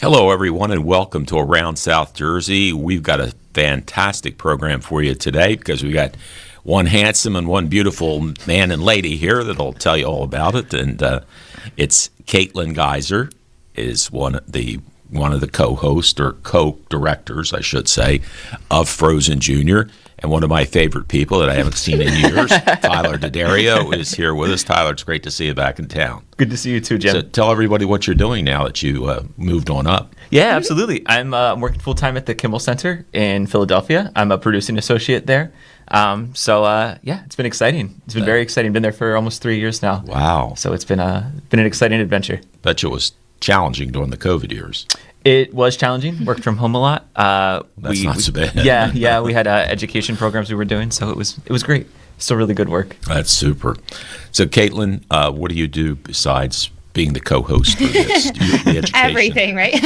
Hello, everyone, and welcome to Around South Jersey. We've got a fantastic program for you today because we got one handsome and one beautiful man and lady here that'll tell you all about it. And it's Caitin Geisser is one of the co-hosts or co-directors, I should say, of Frozen Jr. And one of my favorite people that I haven't seen in years, Tyler Daddario, is here with us. Tyler, it's great to see you back in town. Good to see you too, Jim. So tell everybody what you're doing now that you moved on up. Yeah, absolutely. I'm working full-time at the Kimmel Center in Philadelphia. I'm a producing associate there. It's been exciting. It's been very exciting. Been there for almost 3 years now. Wow. So it's been an exciting adventure. Bet you it was challenging during the COVID years. It was challenging. Worked from home a lot. That's not so bad. Yeah. We had education programs we were doing, so it was great. Still really good work. That's super. So, Caitin, what do you do besides being the co-host for this? The education? Everything, right?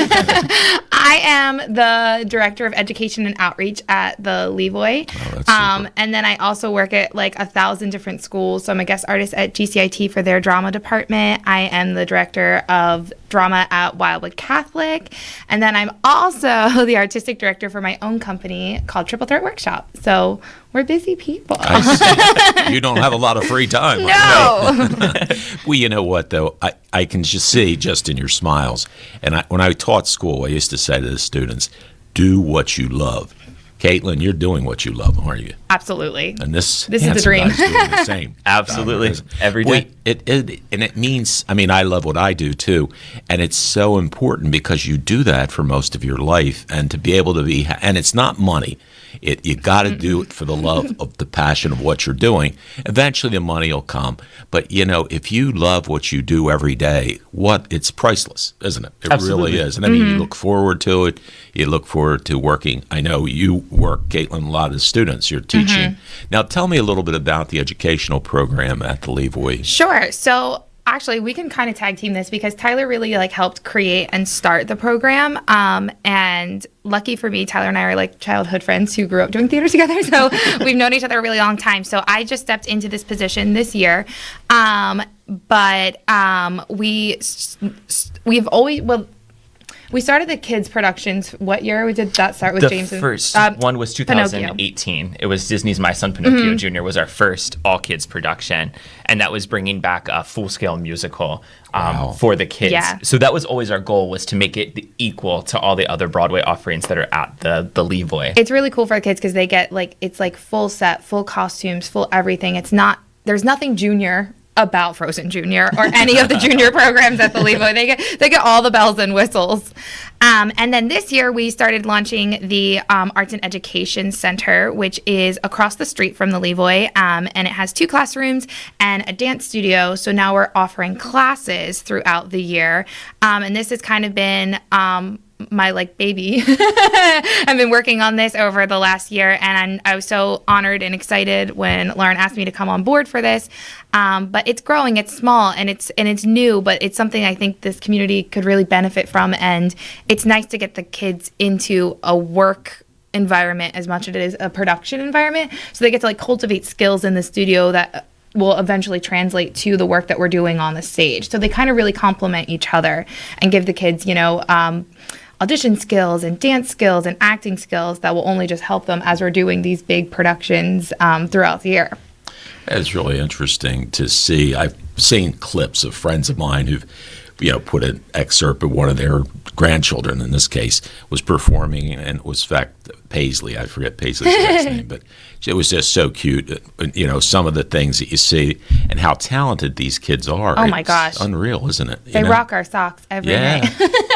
I am the director of education and outreach at the Levoy. Oh, that's super. And then I also work at like 1,000 different schools. So I'm a guest artist at GCIT for their drama department. I am the director of drama at Wildwood Catholic. And then I'm also the artistic director for my own company called Triple Threat Workshop. So we're busy people. I see. You don't have a lot of free time. No. Well, you know what, though? I can just see just in your smiles. And when I taught school, I used to say to the students, do what you love. Caitin, you're doing what you love, aren't you? Absolutely. And this is the dream. Guy's doing the same. Absolutely. Every day. It means, I mean, I love what I do too. And it's so important because you do that for most of your life. And to be able to be, and it's not money. You got to do it for the love of the passion of what you're doing. Eventually the money will come. But, you know, if you love what you do every day, it's priceless, isn't it? It Absolutely. really is. And I mean, you look forward to it. You look forward to working. I know you work, Caitin, a lot of students. You're teaching. Now, tell me a little bit about the educational program at the Levoy. Sure. So actually, we can kind of tag team this because Tyler really helped create and start the program. And lucky for me, Tyler and I are like childhood friends who grew up doing theater together. So we've known each other a really long time. So I just stepped into this position this year. We started the kids' productions. What year did that start with James? The first one was 2018. Pinocchio. It was Disney's My Son Pinocchio Jr. was our first all-kids production, and that was bringing back a full-scale musical for the kids. Yeah. So that was always our goal, was to make it equal to all the other Broadway offerings that are at the Levoy. It's really cool for the kids because they get it's full set, full costumes, full everything. There's nothing junior about Frozen Junior or any of the junior programs at the Levoy. They get all the bells and whistles. And then this year we started launching the Arts and Education Center, which is across the street from the Levoy, and it has 2 classrooms and a dance studio. So now we're offering classes throughout the year, and this has kind of been my baby. I've been working on this over the last year, and I was so honored and excited when Lauren asked me to come on board for this. But it's growing, it's small, and it's new, but it's something I think this community could really benefit from, and it's nice to get the kids into a work environment as much as it is a production environment, so they get to cultivate skills in the studio that will eventually translate to the work that we're doing on the stage. So they kind of really complement each other and give the kids, audition skills and dance skills and acting skills that will only just help them as we're doing these big productions throughout the year. It's really interesting to see. I've seen clips of friends of mine who've, put an excerpt of one of their grandchildren, in this case, was performing, and it was, in fact, Paisley. I forget Paisley's last name, but it was just so cute. Some of the things that you see and how talented these kids are. Oh, my gosh. Unreal, isn't it? They rock our socks every night.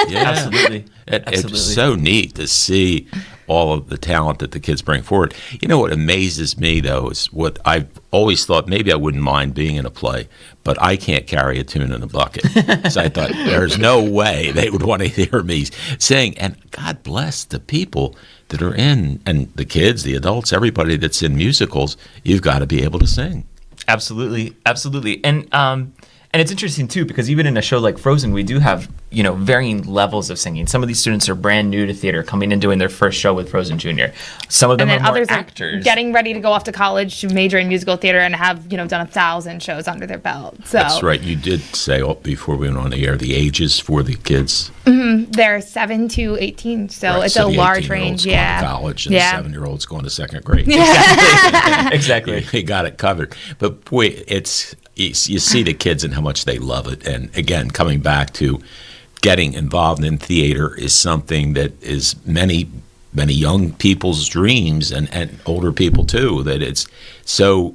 Yeah, Absolutely. It's so neat to see all of the talent that the kids bring forward. You know what amazes me, though, is what I've always thought, maybe I wouldn't mind being in a play, but I can't carry a tune in a bucket. So I thought, there's no way they would want to hear me sing. And God bless the people that are in, and the kids, the adults, everybody that's in musicals, you've got to be able to sing. Absolutely. And And it's interesting too, because even in a show like Frozen, we do have, varying levels of singing. Some of these students are brand new to theater, coming in doing their first show with Frozen Junior. Some of them and then are more others actors. are getting ready to go off to college to major in musical theater and have, done 1,000 shows under their belt. So That's right. You did say before we went on the air the ages for the kids. they're 7 to 18, so Right, it's so a the large 18-year-old's range. going Yeah. to college and Yeah. the 7-year-old's going to second grade. Exactly. You got it covered. But boy, you see the kids and how much they love it. And again, coming back to getting involved in theater is something that is many young people's dreams and older people too, that it's so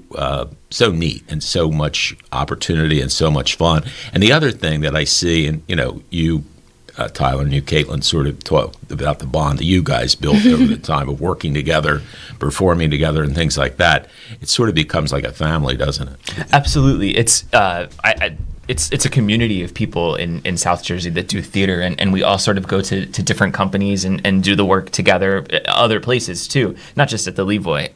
neat and so much opportunity and so much fun. And the other thing that I see, and you Tyler and you, Caitlin, sort of talked about the bond that you guys built over the time of working together, performing together, and things like that. It sort of becomes like a family, doesn't it? Absolutely. It's it's a community of people in South Jersey that do theater, and we all sort of go to different companies and do the work together, other places too, not just at the Levoy.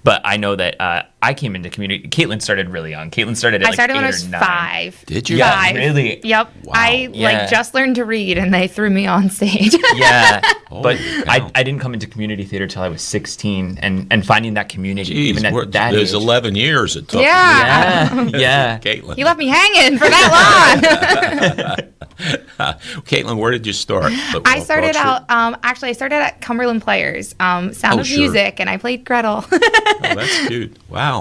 But I know that I came into community. Caitlin started really young. Caitlin started at I started 8 when I or was 9. 5. Did you? Yeah, 5. really? Yep. Wow. I Yeah. just learned to read, and they threw me on stage. Yeah, but Holy I cow. didn't come into community theater till I was 16, and finding that community Jeez, even at that there's age. 11 years it took. Yeah. Yeah. Caitlin. You left me hanging for that long. Caitlin, where did you start? I started out, actually, I started at Cumberland Players, Sound of Sure. Music, and I played Gretel. Oh, that's cute. Wow.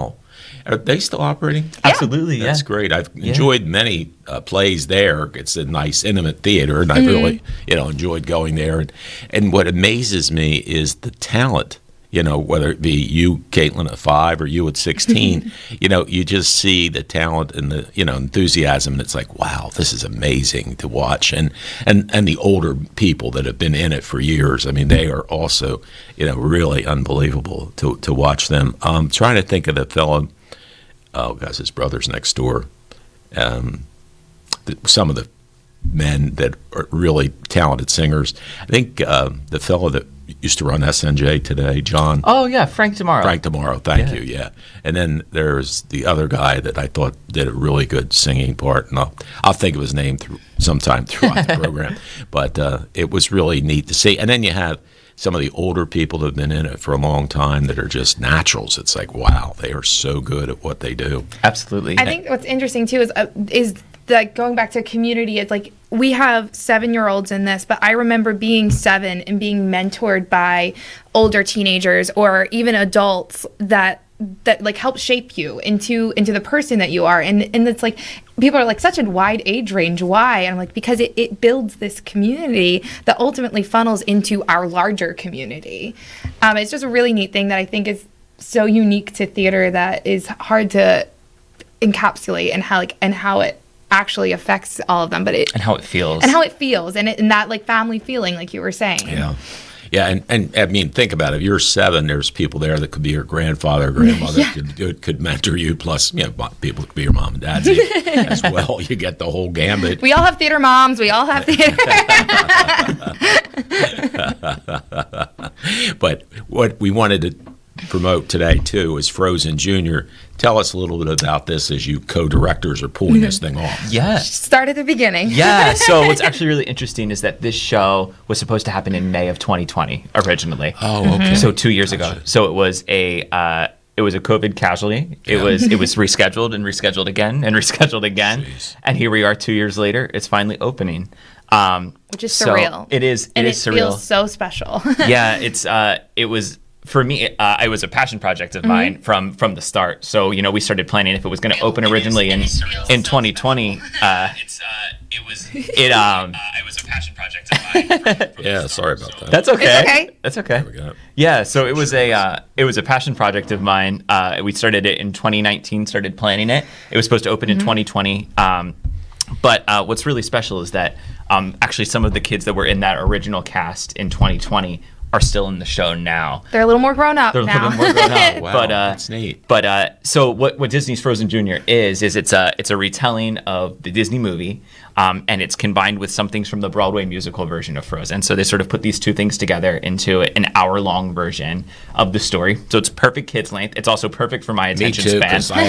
Are they still operating? Absolutely, yeah. That's great. I've enjoyed many plays there. It's a nice, intimate theater, and I've really, enjoyed going there. And what amazes me is the talent. Whether it be you, Caitlin, at 5, or you at 16, you just see the talent and the, enthusiasm, and it's like, wow, this is amazing to watch. And the older people that have been in it for years, I mean, they are also, really unbelievable to watch them. Trying to think of the fellow, his brother's next door. Some of the men that are really talented singers. I think the fellow that used to run SNJ today, John. Oh yeah, Frank Tomorrow. Frank Tomorrow, thank you, yeah. And then there's the other guy that I thought did a really good singing part, and I'll think of his name sometime throughout the program. But it was really neat to see. And then you have some of the older people that have been in it for a long time that are just naturals. It's like, wow, they are so good at what they do. Absolutely. I think what's interesting too is like going back to community. It's like we have 7-year-olds in this, but I remember being 7 and being mentored by older teenagers or even adults that like help shape you into the person that you are. And it's like people are like, such a wide age range. Why? And I'm like, because it builds this community that ultimately funnels into our larger community. It's just a really neat thing that I think is so unique to theater that is hard to encapsulate, and how it actually affects all of them, and how it feels. and that like family feeling, like you were saying. Yeah, and I mean, think about it. If you're 7, there's people there that could be your grandfather, grandmother, could mentor you. Plus, people could be your mom and dad as well. You get the whole gambit. We all have theater moms. We all have theater. But what we wanted to promote today too is Frozen Junior. Tell us a little bit about this as you co-directors are pulling this thing off. Yeah. Start at the beginning. Yeah. So what's actually really interesting is that this show was supposed to happen in May of 2020 originally. Oh, okay. So 2 years ago. So it was a COVID casualty. It was rescheduled and rescheduled again and rescheduled again. Jeez. And here we are 2 years later. It's finally opening. Which is So surreal. it is. And It it is surreal. feels so special. Yeah. It was. For me, it was a passion project of mine from the start. So, we started planning if it was going to open originally in 2020. It was a passion project of mine. Yeah, sorry about that. That's okay. It's okay. That's okay. we go. Yeah, so it was a passion project of mine. We started it in 2019, started planning it. It was supposed to open in 2020. But what's really special is that actually some of the kids that were in that original cast in 2020 are still in the show now. They're a little more grown up They're now. a little more grown up. Wow, that's neat. But so what Disney's Frozen Jr. is it's a retelling of the Disney movie, and it's combined with some things from the Broadway musical version of Frozen. So they sort of put these two things together into an hour-long version of the story. So it's perfect kids length. It's also perfect for my attention too, span. 'cause I-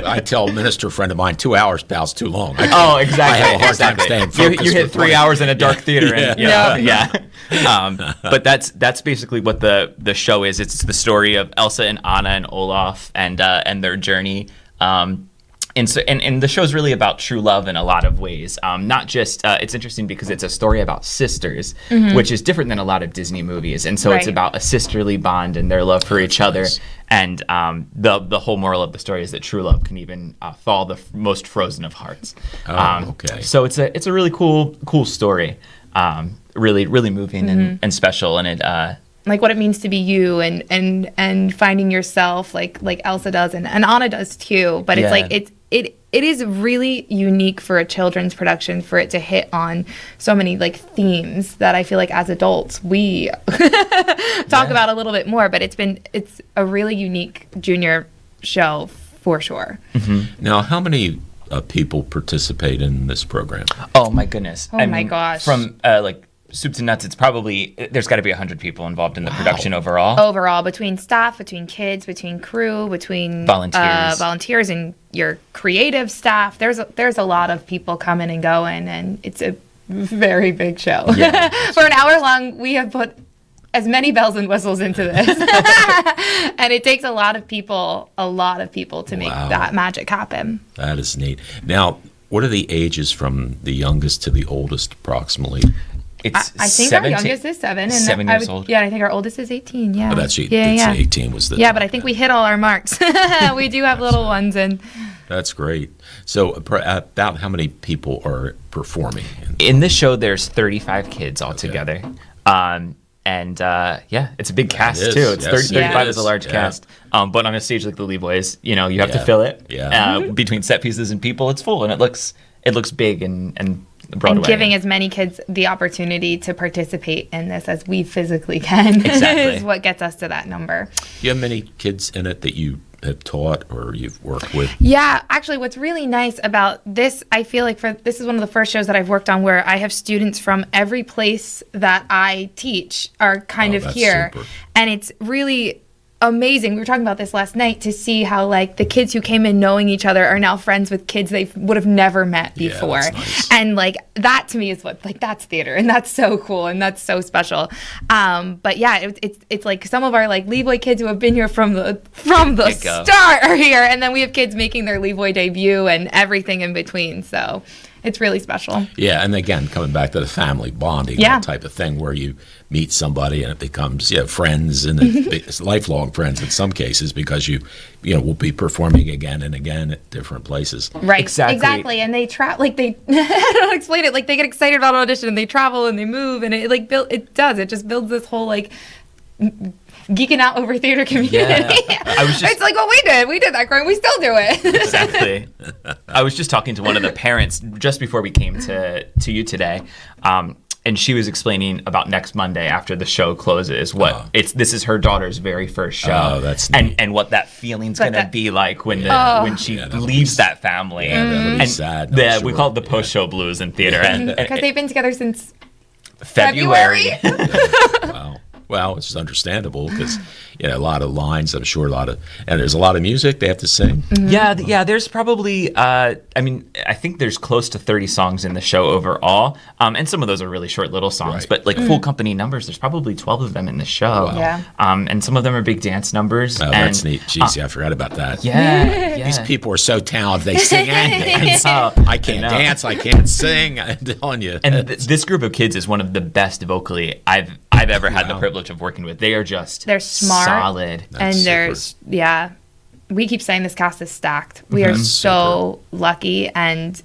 I tell a minister friend of mine, 2 hours, pal's too long. Oh, exactly. I have a hard time exactly. staying focused. You hit for 3 20. hours in a dark theater. And, Yeah. But that's basically what the show is. It's the story of Elsa and Anna and Olaf and their journey. And the show's really about true love in a lot of ways. Not just it's interesting because it's a story about sisters, which is different than a lot of Disney movies. And so it's Right. about a sisterly bond and their love for each other. nice. And the whole moral of the story is that true love can even thaw the most frozen of hearts. Okay. So it's a really cool story. Really moving and special, and it Like what it means to be you and finding yourself like Elsa does and Anna does too. But it's Yeah. like it is really unique for a children's production for it to hit on so many like themes that I feel like as adults we talk about a little bit more. But it's a really unique junior show for sure. Now, how many people participate in this program? oh my goodness. Oh my gosh. From like soup to nuts, it's probably there's got to be 100 people involved in the production overall. Overall, between staff, between kids, between crew, between volunteers and your creative staff, there's a lot of people coming and going, and it's a very big show. Yeah. For an hour long, we have put as many bells and whistles into this, and it takes a lot of people to make Wow. that magic happen. That is neat. Now, what are the ages from the youngest to the oldest, approximately? It's I think 17 our youngest is 7, and 7 years old. Yeah, I think our oldest is 18. Yeah. Oh, that's yeah. 18 was the. Yeah, but I think we hit all our marks. We do have little ones, and That's great. So, about how many people are performing? In this show, there's 35 kids altogether. It's a big cast is, too. It's yes, 35 it is a is, large yeah. cast. But on a stage like the Levoys, you have to Yeah. fill it. Yeah. Between set pieces and people, it's full, and it looks big and Broadway. and giving as many kids the opportunity to participate in this as we physically can Exactly. is what gets us to that number. Do you have many kids in it that you have taught or you've worked with? Yeah, actually, what's really nice about this, I feel like this is one of the first shows that I've worked on where I have students from every place that I teach are kind Oh, of that's here. super. And it's really amazing. We were talking about this last night to see how like the kids who came in knowing each other are now friends with kids they would have never met Yeah, before. that's nice. And like that to me is what like that's theater and that's so cool and that's so special. But yeah, it's like some of our like Levoy kids who have been here from the Get-go. start are here, and then we have kids making their Levoy debut and everything in between. So it's really special. Yeah, and again, coming back to the family bonding, Yeah. that type of thing where you meet somebody and it becomes friends and it's lifelong friends in some cases because you will be performing again and again at different places. Right. Exactly. And they I don't explain it. Like they get excited about an audition and they travel and they move and it like it just builds this whole like geeking out over theater community. I was just- it's like what we did that growing, we still do it. Exactly. I was just talking to one of the parents just before we came to you today, and she was explaining about next Monday after the show closes. This is her daughter's very first show. Oh, that's neat. and what that feeling's But gonna that- be like when she Yeah, that'll leaves that family. Yeah, that'll be and sad, I'm we sure. call it the post-show blues in theater. And Because they've been together since February. Wow. Well, it's understandable because a lot of lines. I'm sure and there's a lot of music they have to sing. Yeah. There's probably, I think there's close to 30 songs in the show overall, and some of those are really short little songs. Right. But like full company numbers, there's probably 12 of them in the show. Wow. Yeah. And some of them are big dance numbers. Oh, and, that's neat. Jeez, I forgot about that. Yeah. These people are so talented. They sing and dance. Oh, I can't know. dance. I can't sing. I'm telling you. And this group of kids is one of the best vocally I've ever had the Wow. privilege of working with. They are just they're smart solid. and That's we keep saying this cast is stacked. We are so lucky, and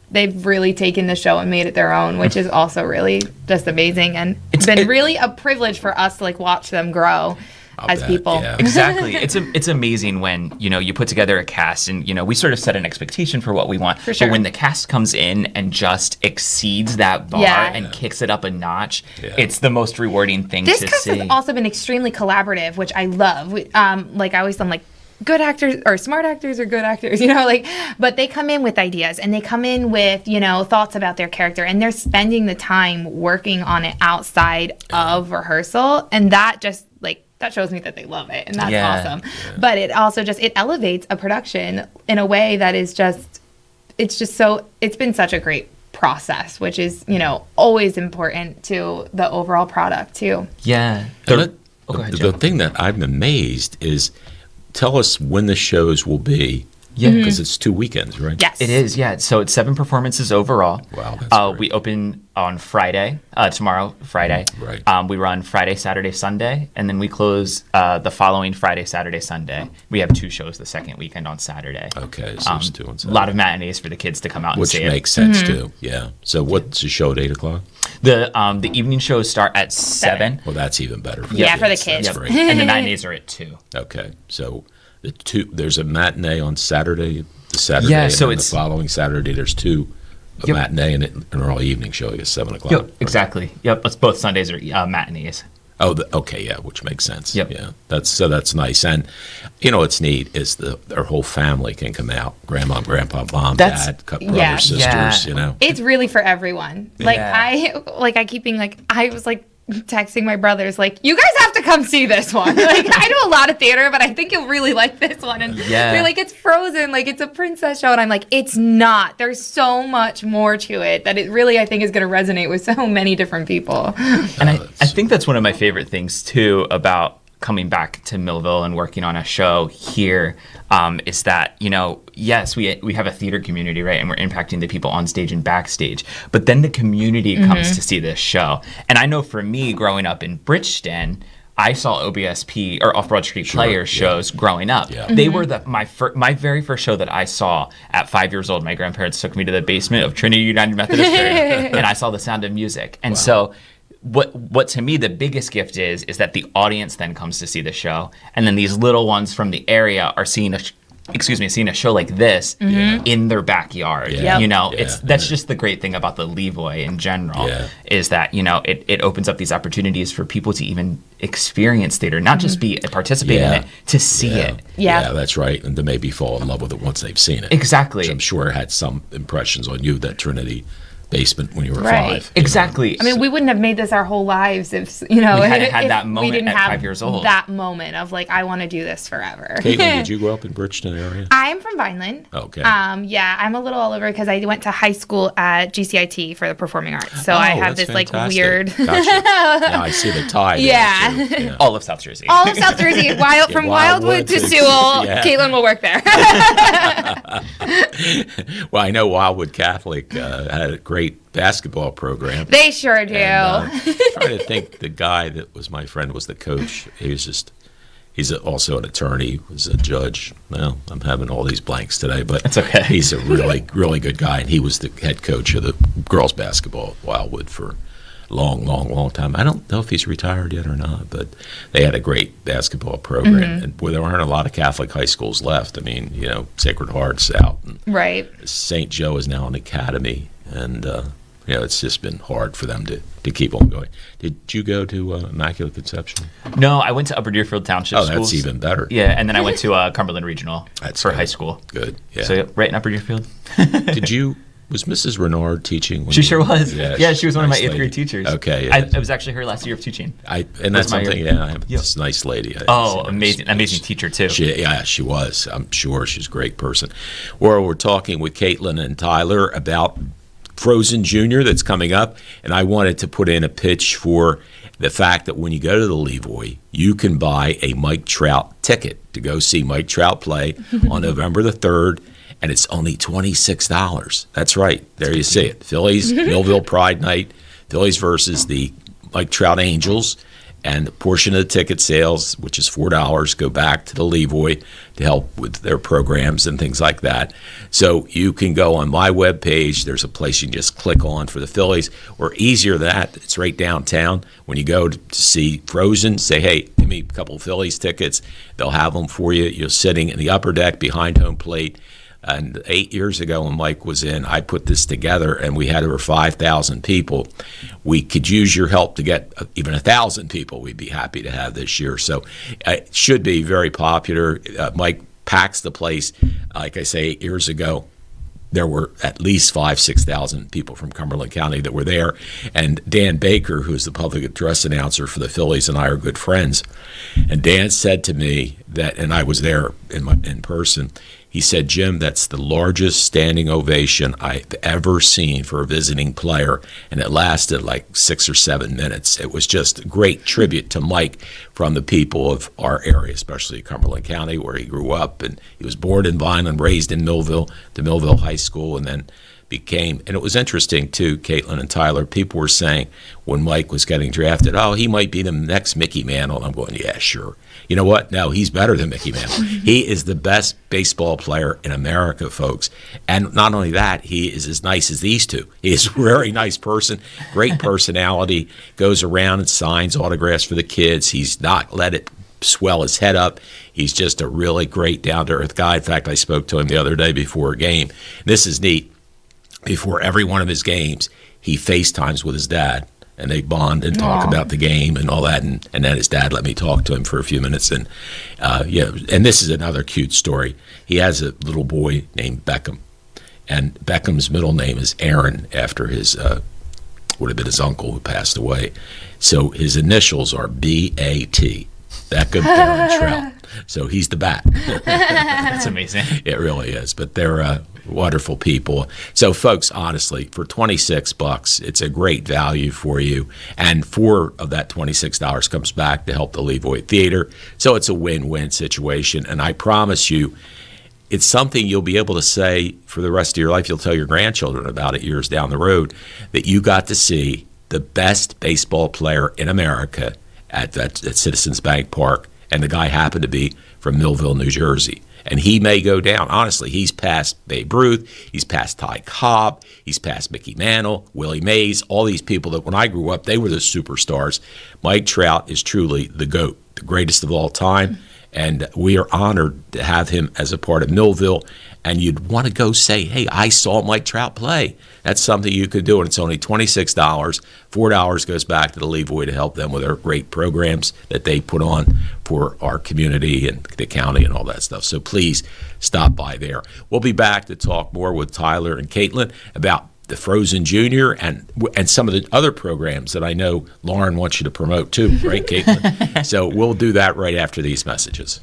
they've really taken the show and made it their own, which is also really just amazing. And it's been really a privilege for us to like watch them grow as people. Yeah. Exactly. It's amazing when, you put together a cast and, we sort of set an expectation for what we want. For sure. But when the cast comes in and just exceeds that bar and kicks it up a notch, it's the most rewarding thing This to cast see. has also been extremely collaborative, which I love. Like I always, I'm like, good actors or smart actors or good actors, but they come in with ideas and they come in with, thoughts about their character, and they're spending the time working on it outside of rehearsal. And that just that shows me that they love it, and that's awesome. Yeah. But it also it elevates a production in a way that is it's been such a great process, which is, always important to the overall product too. Yeah. The thing that I'm amazed is, tell us when the shows will be. Yeah, because it's 2 weekends, right? Yes, it is. Yeah, so it's 7 performances overall. Wow, that's great. We open on Friday, tomorrow, Friday. Right. We run Friday, Saturday, Sunday, and then we close the following Friday, Saturday, Sunday. We have 2 shows the second weekend on Saturday. Okay, so there's 2 on Saturday. A lot of matinees for the kids to come out and see it. Which makes sense too. Yeah. So what's the show at 8 o'clock? The evening shows start at 7. Well, that's even better. For for the kids. That's great. And the matinees are at 2. Okay, so there's a matinee on Saturday. And so then the following Saturday there's 2 matinee and an early evening show at 7 o'clock. Yep, exactly. Yep, it's both Sundays are matinees. Oh, okay, yeah, which makes sense. Yep. Yeah, that's nice. And what's neat is their whole family can come out: grandma, grandpa, mom, dad, brothers, sisters. It's really for everyone. I keep being I was texting my brothers you guys have to come see this one. I do a lot of theater, but I think you'll really like this one. And they're it's Frozen, it's a princess show, and I'm it's not. There's so much more to it that it really, I think, is going to resonate with so many different people. And I think that's one of my favorite things too about coming back to Millville and working on a show here, is that, yes, we have a theater community, right? And we're impacting the people on stage and backstage. But then the community comes to see this show. And I know for me, growing up in Bridgeton, I saw OBSP or Off-Broad Street Players shows growing up. Yeah. They were my very first show that I saw at 5 years old. My grandparents took me to the basement of Trinity United Methodist Church, and I saw The Sound of Music. And so what to me the biggest gift is that the audience then comes to see the show, and then these little ones from the area are seeing a show like this in their backyard. That's just the great thing about the Levoy in general, is that it opens up these opportunities for people to even experience theater, not just participate in it, to see it. Yeah, that's right, and to maybe fall in love with it once they've seen it. Exactly. Which I'm sure had some impressions on you, that Trinity basement when you were 5. Exactly. I mean, we wouldn't have made this our whole lives if we hadn't had that moment at 5 years old. That moment of I want to do this forever. Caitlin, did you grow up in Bridgeton area? I'm from Vineland. Okay. I'm a little all over because I went to high school at GCIT for the performing arts. So I have this fantastic. Weird. Gotcha. Now I see the tie. Yeah. All of South Jersey. All of South Jersey, from Wildwood to Sewell. Caitlin will work there. Well, I know Wildwood Catholic had a great basketball program. They sure do. And, trying to think, the guy that was my friend was the coach. He's also an attorney, was a judge. Well, I'm having all these blanks today, but it's okay. He's a really, really good guy, and he was the head coach of the girls basketball at Wildwood for a long time. I don't know if he's retired yet or not, but they had a great basketball program, and where there aren't a lot of Catholic high schools left. I mean, Sacred Heart's out, and right. St. Joe is now an academy, and it's just been hard for them to keep on going. Did you go to Immaculate Conception? No, I went to Upper Deerfield Township schools. That's even better. Yeah, and then I went to Cumberland Regional for high school. Good, yeah. So right in Upper Deerfield. Was Mrs. Renard teaching? She sure was. Yeah, she was one of my 8th grade teachers. Okay. Yeah. I was actually her last year of teaching. And that's something, I have this nice lady. Amazing teacher, too. She was. I'm sure she's a great person. Well, we're talking with Caitlin and Tyler about Frozen Junior that's coming up, and I wanted to put in a pitch for the fact that when you go to the Levoy, you can buy a Mike Trout ticket to go see Mike Trout play on November the 3rd, and it's only $26. That's right. There you see it. Phillies, Millville Pride Night, Phillies versus the Mike Trout Angels, And a portion of the ticket sales, which is $4, go back to the Levoy to help with their programs and things like that. So you can go on my webpage. There's a place you can just click on for the Phillies. Or easier than that, it's right downtown. When you go to see Frozen, say, hey, give me a couple of Phillies tickets. They'll have them for you. You're sitting in the upper deck behind home plate. And 8 years ago when Mike was in, I put this together, and we had over 5,000 people. We could use your help to get even 1,000 people we'd be happy to have this year. So it should be very popular. Mike packs the place. Like I say, 8 years ago, there were at least 6,000 people from Cumberland County that were there. And Dan Baker, who's the public address announcer for the Phillies, and I are good friends. And Dan said to me that, and I was there in person, he said, Jim, that's the largest standing ovation I've ever seen for a visiting player, and it lasted like 6 or 7 minutes. It was just a great tribute to Mike from the people of our area, especially Cumberland County, where he grew up. And he was born in Vineland, raised in Millville, to Millville High School, and then became, and it was interesting too, Caitlin and Tyler, people were saying when Mike was getting drafted, oh, he might be the next Mickey Mantle. And I'm going, yeah, sure. You know what? No, he's better than Mickey Mantle. He is the best baseball player in America, folks. And not only that, he is as nice as these two. He is a very nice person, great personality, goes around and signs autographs for the kids. He's not let it swell his head up. He's just a really great down-to-earth guy. In fact, I spoke to him the other day before a game. This is neat. Before every one of his games, he FaceTimes with his dad, and they bond and talk about the game and all that. And then his dad let me talk to him for a few minutes. And and this is another cute story. He has a little boy named Beckham, and Beckham's middle name is Aaron, after his would have been his uncle who passed away. So his initials are B-A-T, Beckham Aaron Trout. So he's the bat. That's amazing. It really is. But they're wonderful people. So, folks, honestly, for $26, it's a great value for you. And $4 of that $26 comes back to help the Levoy Theater. So it's a win-win situation. And I promise you, it's something you'll be able to say for the rest of your life. You'll tell your grandchildren about it years down the road, that you got to see the best baseball player in America at Citizens Bank Park. And the guy happened to be from Millville, New Jersey. And he may go down. Honestly, he's past Babe Ruth. He's past Ty Cobb. He's past Mickey Mantle, Willie Mays, all these people that when I grew up, they were the superstars. Mike Trout is truly the GOAT, the greatest of all time. And we are honored to have him as a part of Millville. And you'd want to go say, hey, I saw Mike Trout play. That's something you could do. And it's only $26. $4 goes back to the Levoy to help them with their great programs that they put on for our community and the county and all that stuff. So please stop by there. We'll be back to talk more with Tyler and Caitlin about the Frozen Junior and some of the other programs that I know Lauren wants you to promote too, right, Caitlin? So we'll do that right after these messages.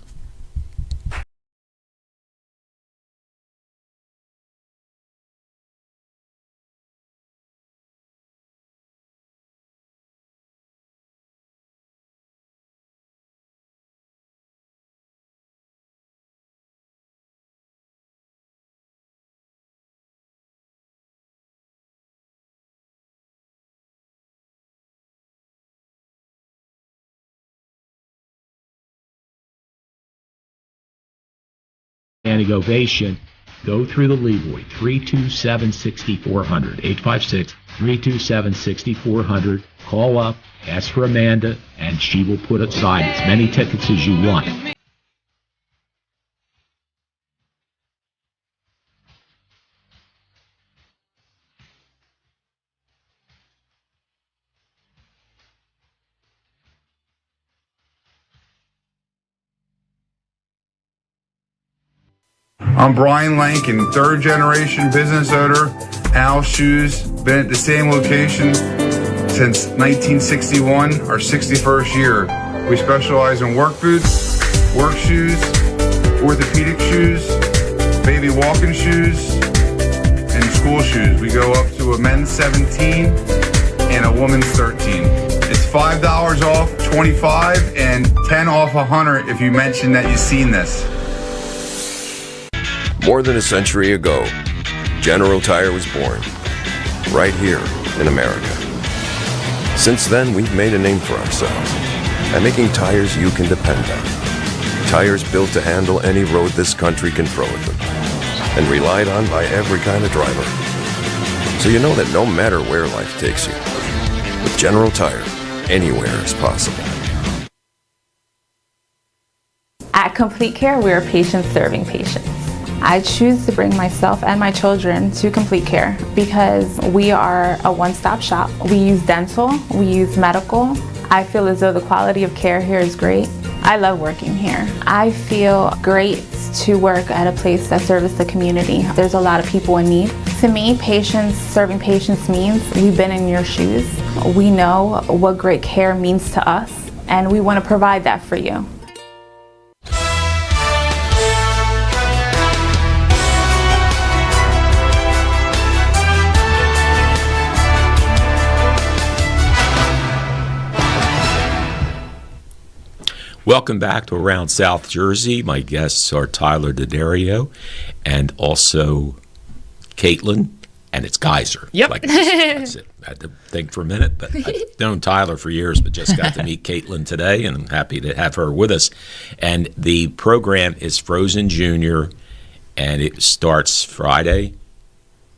Standing ovation. Go through the Levoy, 327-6400, 856-327-6400. Call up, ask for Amanda, and she will put aside as many tickets as you want. I'm Brian Lankin, third generation business owner, Al Shoes. Been at the same location since 1961, our 61st year. We specialize in work boots, work shoes, orthopedic shoes, baby walking shoes, and school shoes. We go up to a men's 17 and a woman's 13. It's $5 off, $25, and $10 off $100 if you mention that you've seen this. More than a century ago, General Tire was born, right here in America. Since then, we've made a name for ourselves, and making tires you can depend on. Tires built to handle any road this country can throw at them, and relied on by every kind of driver. So you know that no matter where life takes you, with General Tire, anywhere is possible. At Complete Care, we are patients serving patients. I choose to bring myself and my children to Complete Care because we are a one-stop shop. We use dental, we use medical. I feel as though the quality of care here is great. I love working here. I feel great to work at a place that serves the community. There's a lot of people in need. To me, patients serving patients means we've been in your shoes. We know what great care means to us, and we want to provide that for you. Welcome back to Around South Jersey. My guests are Tyler Daddario and also Caitin, and it's Geisser. Yep. That's it. I had to think for a minute, but I've known Tyler for years, but just got to meet Caitin today, and I'm happy to have her with us. And the program is Frozen Junior, and it starts Friday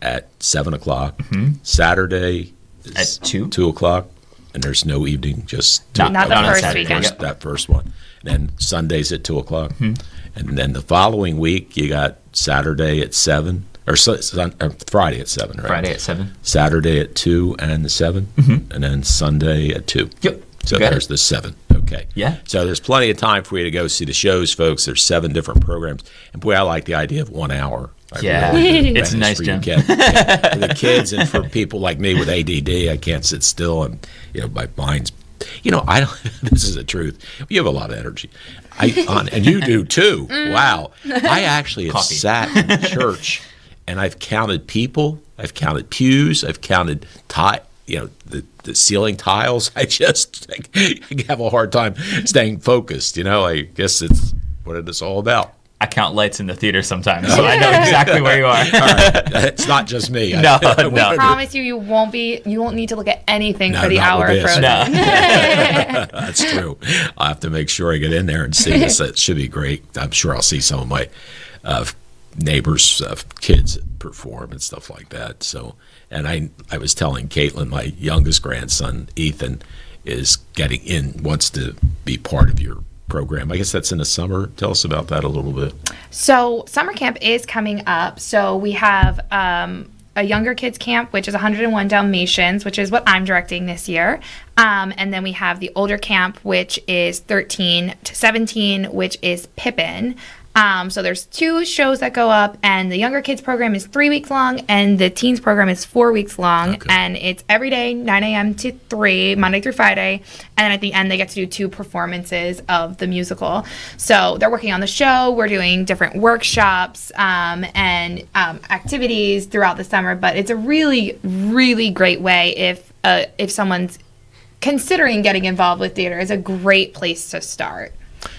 at 7 o'clock. Mm-hmm. Saturday is at 2? 2 o'clock. And there's no evening, just not the first weekend. That first one. And then Sundays at 2 o'clock. Mm-hmm. And then the following week, you got Saturday at 7, or Friday at 7, right? Friday at 7. Saturday at 2 and 7, and then Sunday at 2. Yep. So there's the 7. Okay. Yeah. So there's plenty of time for you to go see the shows, folks. There's 7 different programs. And boy, I like the idea of 1 hour. It's nice, Jim. For the kids and for people like me with ADD, I can't sit still, and my mind's. I don't. This is the truth. You have a lot of energy, and you do too. Wow. I actually have sat in church, and I've counted people. I've counted pews. I've counted the ceiling tiles. I just I have a hard time staying focused. I guess it's what it is all about. I count lights in the theater sometimes, so I know exactly where you are. All right. It's not just me. No. I promise you won't need to look at anything for the hour of Frozen. No. That's true. I'll have to make sure I get in there and see this. It should be great. I'm sure I'll see some of my neighbors' kids perform and stuff like that. So, and I was telling Caitin, my youngest grandson, Ethan, is wants to be part of your program. I guess that's in the summer. Tell us about that a little bit. So summer camp is coming up. So we have a younger kids camp, which is 101 Dalmatians, which is what I'm directing this year. And then we have the older camp, which is 13 to 17, which is Pippin. So there's 2 shows that go up, and the younger kids program is 3 weeks long, and the teens program is 4 weeks long. Okay. And it's every day, 9 a.m. to 3, Monday through Friday. And then at the end, they get to do 2 performances of the musical. So they're working on the show. We're doing different workshops and activities throughout the summer. But it's a really, really great way if someone's considering getting involved with theater. It's a great place to start.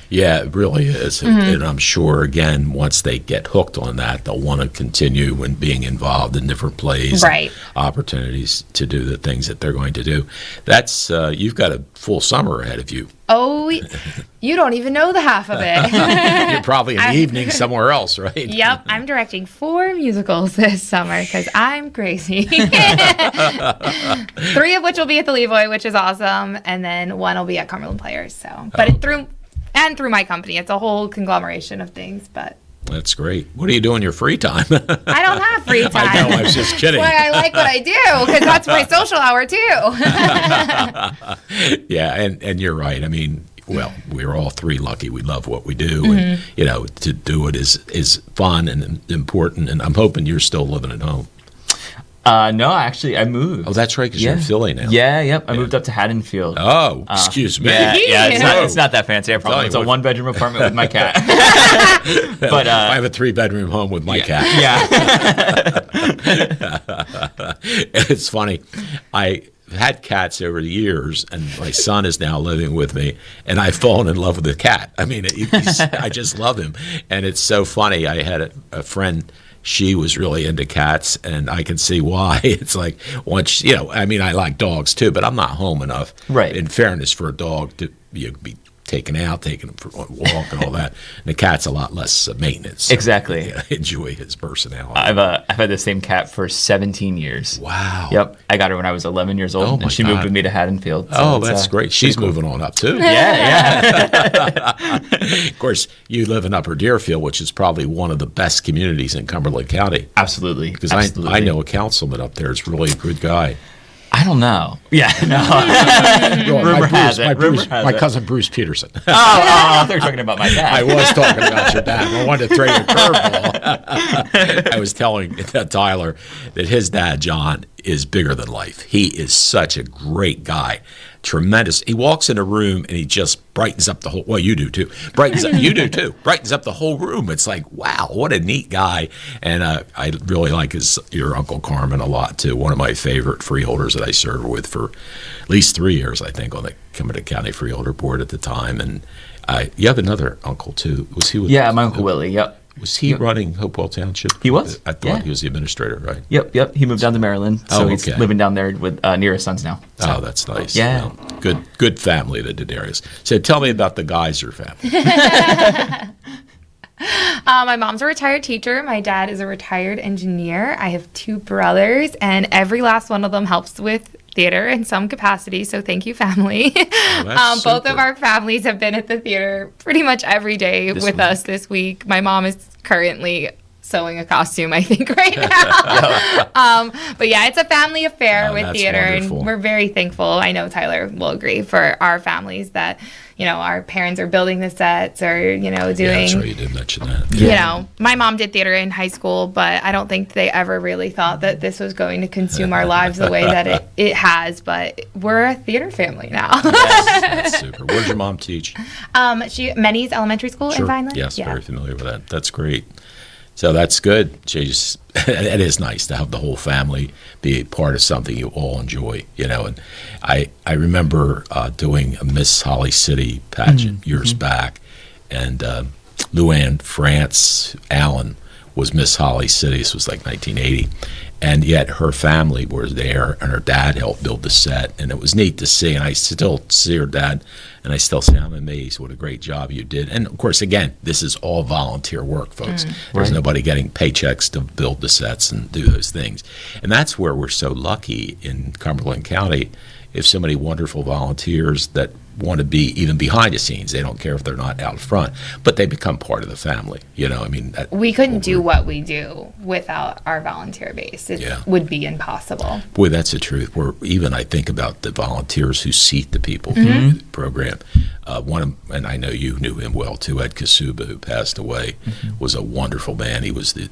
Yeah, it really is. Mm-hmm. And I'm sure, again, once they get hooked on that, they'll want to continue in being involved in different plays, right, and opportunities to do the things that they're going to do. That's you've got a full summer ahead of you. Oh, you don't even know the half of it. You're probably in the evening somewhere else, right? Yep, I'm directing 4 musicals this summer because I'm crazy. 3 of which will be at the Levoy, which is awesome, and then 1 will be at Cumberland Players. So, but through my company, it's a whole conglomeration of things. But that's great. What do you do in your free time? I don't have free time. I know. I was just kidding. Well, I like what I do because that's my social hour too. Yeah, and you're right. I mean, well, we're all 3 lucky. We love what we do, and to do it is fun and important. And I'm hoping you're still living at home. No, actually, I moved. Oh, that's right, because you're in Philly now. Yeah, yep. I moved up to Haddonfield. Oh, excuse me. Yeah, it's not that fancy. I promise. It's a 1-bedroom apartment with my cat. But I have a 3-bedroom home with my cat. Yeah. It's funny. I had cats over the years, and my son is now living with me, and I've fallen in love with the cat. I mean, I just love him, and it's so funny. I had a friend. She was really into cats, and I can see why. It's like once I mean, I like dogs too, but I'm not home enough. Right. In fairness, for a dog to you'd be taken out, taking him for a walk and all that. And the cat's a lot less maintenance. So Exactly. enjoy his personality. I've had the same cat for 17 years. Wow. Yep. I got her when I was 11 years old, Oh, my and she moved God. with me to Haddonfield. So Oh, it's, that's great. She's pretty moving on up too. Yeah. Of course, you live in Upper Deerfield, which is probably one of the best communities in Cumberland County. Absolutely. Because Absolutely. I know a councilman up there is really a good guy. I don't know. Yeah, no. Rumor has it. My cousin Bruce Peterson. They're talking about my dad. I was talking about your dad. I wanted to throw you a curveball. I was telling Tyler that his dad, John, is bigger than life. He is such a great guy. Tremendous. He walks in a room and he just brightens up the whole. Well, you do too. You do too. Brightens up the whole room. It's like, wow, what a neat guy. And I really like your Uncle Carmen a lot too. One of my favorite freeholders that I served with for at least 3 years, I think, on the Cumberland County Freeholder Board at the time. And you have another uncle too. Was he? Yeah, my Uncle Willie. Yep. Was he running Hopewell Township? He was. I thought Yeah. he was the administrator, right? Yep. He moved down to Maryland, so Oh, he's okay. living down there with near his sons now. So. Oh, that's nice. Yeah. Well, good family, the Daddarios. So tell me about the Geisser family. My mom's a retired teacher. My dad is a retired engineer. I have 2 brothers, and every last one of them helps with theater in some capacity. So thank you, family. that's Both of super. our families have been at the theater pretty much every day with us this week. My mom is currently sewing a costume, I think, right now. But yeah, it's a family affair with that's theater, wonderful. and we're very thankful. I know Tyler will agree for our families that, our parents are building the sets or, doing. Yeah, that's right. You did mention that. My mom did theater in high school, but I don't think they ever really thought that this was going to consume our lives the way that it has. But we're a theater family now. That's super. Where did your mom teach? Meny's Elementary School in Vineland. Yes, very familiar with that. That's great. So that's good. It is nice to have the whole family be a part of something you all enjoy, And I remember doing a Miss Holly City pageant years back, and Luann France Allen was Miss Holly City. This was like 1980. And yet her family was there, and her dad helped build the set, and it was neat to see. And I still see her dad, and I still say, I'm amazed what a great job you did. And of course, again, this is all volunteer work, folks. There's nobody getting paychecks to build the sets and do those things. And that's where we're so lucky in Cumberland County. If so many wonderful volunteers that want to be even behind the scenes, they don't care if they're not out front, but they become part of the family. We couldn't do what we do without our volunteer base. It would be impossible. Boy, that's the truth. I think about the volunteers who seat the people through the program. And I know you knew him well too, Ed Kasuba, who passed away, was a wonderful man. He was the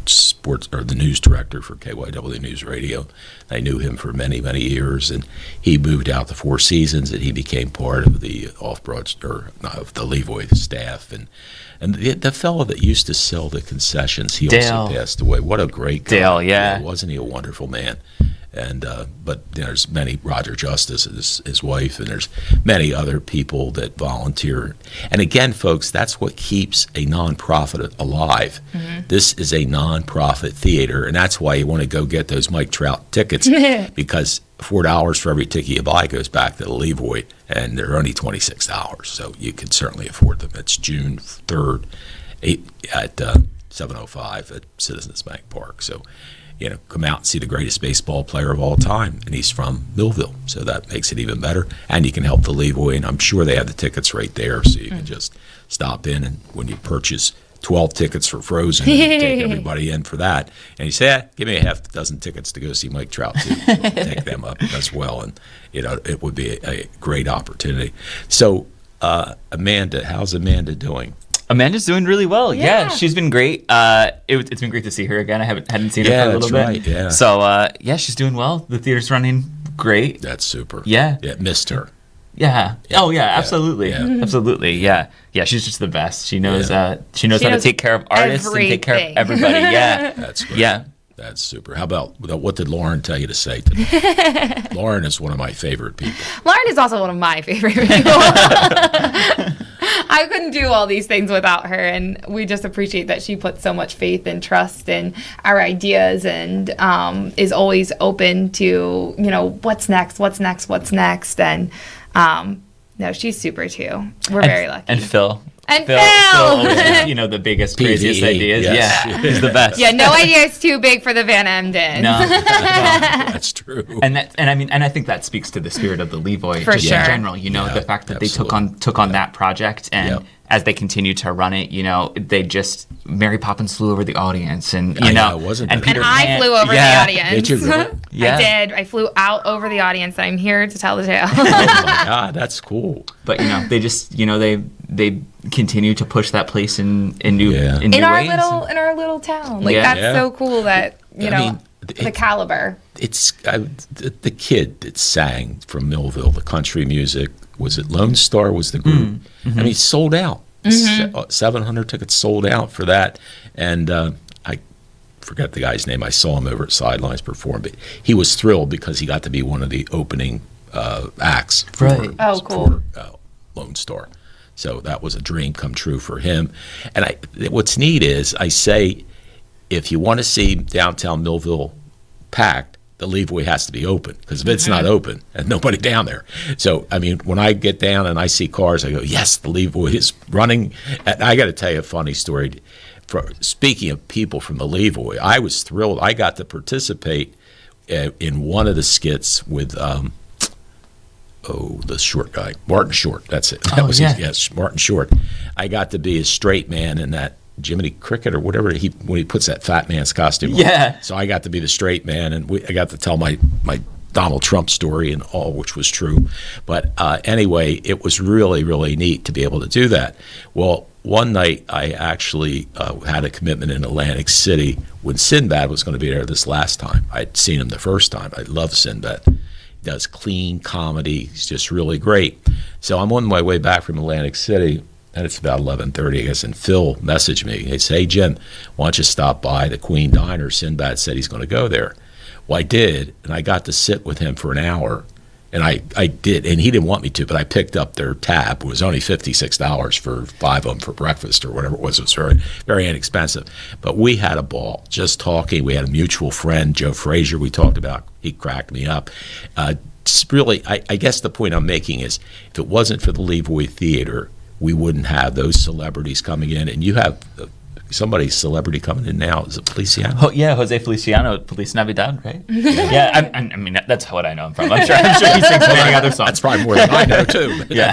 sports or the news director for KYW News Radio. I knew him for many, many years, and he moved out the Four Seasons, and he became part of the of the Levoy staff. And the fellow that used to sell the concessions, he Dale. also passed away. What a great guy. Dale, yeah. Wasn't he a wonderful man? And but there's many, Roger Justice, his wife, and there's many other people that volunteer. And again, folks, that's what keeps a nonprofit alive. This is a nonprofit theater, and that's why you want to go get those Mike Trout tickets, because $4 for every ticket you buy goes back to the Levoy, and they're only $26, so you can certainly afford them. It's June 3rd at 7:05 at Citizens Bank Park. So come out and see the greatest baseball player of all time, and he's from Millville, so that makes it even better. And you can help the Levoy, and I'm sure they have the tickets right there, so you can just stop in, and when you purchase 12 tickets for Frozen, you take everybody in for that, and you say, give me a half dozen tickets to go see Mike Trout too. We'll take them up as well, and it would be a great opportunity. So Amanda, how's Amanda doing? Amanda's doing really well. Yeah, she's been great. It's been great to see her again. I hadn't seen her for a little bit. Right, yeah. So she's doing well. The theater's running great. That's super. Yeah. Missed her. Yeah. Oh yeah, absolutely. Yeah. Absolutely. Yeah. Yeah, she's just the best. She knows how to take care of artists and take care of everything. everybody. Yeah. That's great. Yeah. That's super. How about, what did Lauren tell you to say today? Lauren is one of my favorite people. Lauren is also one of my favorite people. I couldn't do all these things without her, and we just appreciate that she puts so much faith and trust in our ideas, and is always open to, what's next, and No, she's super too. We're very lucky. And Phil. And Phil always, the biggest, craziest PVE, ideas. yes. Yeah, he's the best. Yeah, no idea is too big for the Van Emden. No. That's true. And I think that speaks to the spirit of the Levoy For just sure. in general. The fact that they took on that project, and as they continue to run it, they just Mary Poppins flew over the audience, and I know, wasn't and it? Peter And I Pan- flew over the audience. Did you really? Yeah. I did. I flew out over the audience. I'm here to tell the tale. Oh my God, that's cool. But they just they continue to push that place in new Yeah. in new in our ways. little town. Like Yeah. that's so cool that the caliber. It's the kid that sang from Millville, the country music. Was it Lone Star? Was the group? I mean, sold out. 700 tickets sold out for that, and I forget the guy's name. I saw him over at Sidelines perform, but he was thrilled because he got to be one of the opening acts for, Right. Oh, cool. for Lone Star. So that was a dream come true for him. And what's neat is I say, if you want to see downtown Millville packed, the Levoy has to be open, because if it's not open, and nobody down there. So, I mean, when I get down and I see cars, I go, yes, the Levoy is running. And I got to tell you a funny story. Speaking of people from the Levoy, I was thrilled. I got to participate in one of the skits with, the short guy, Martin Short. That's it. That was yes, Martin Short. I got to be a straight man in that Jiminy Cricket or whatever when he puts that fat man's costume on. Yeah. So I got to be the straight man, and I got to tell my Donald Trump story and all, which was true. But anyway, it was really, really neat to be able to do that. Well, one night I actually had a commitment in Atlantic City when Sinbad was going to be there this last time. I'd seen him the first time. I love Sinbad. He does clean comedy. He's just really great. So I'm on my way back from Atlantic City, and it's about 11:30, I guess, and Phil messaged me. He said, hey, Jim, why don't you stop by the Queen Diner? Sinbad said he's going to go there. Well, I did, and I got to sit with him for an hour, and I did, and he didn't want me to, but I picked up their tab. It was only $56 for 5 of them for breakfast or whatever it was. It was very, very inexpensive. But we had a ball just talking. We had a mutual friend, Joe Frazier, we talked about. He cracked me up. Really, I guess the point I'm making is, if it wasn't for the Levoy Theater, we wouldn't have those celebrities coming in. And you have somebody's celebrity coming in now. Is it Feliciano? Oh, yeah, Jose Feliciano, Feliz Navidad, right? Yeah, I mean, that's what I know him from. I'm sure he sings many other songs. That's probably more than I know, too. But Yeah.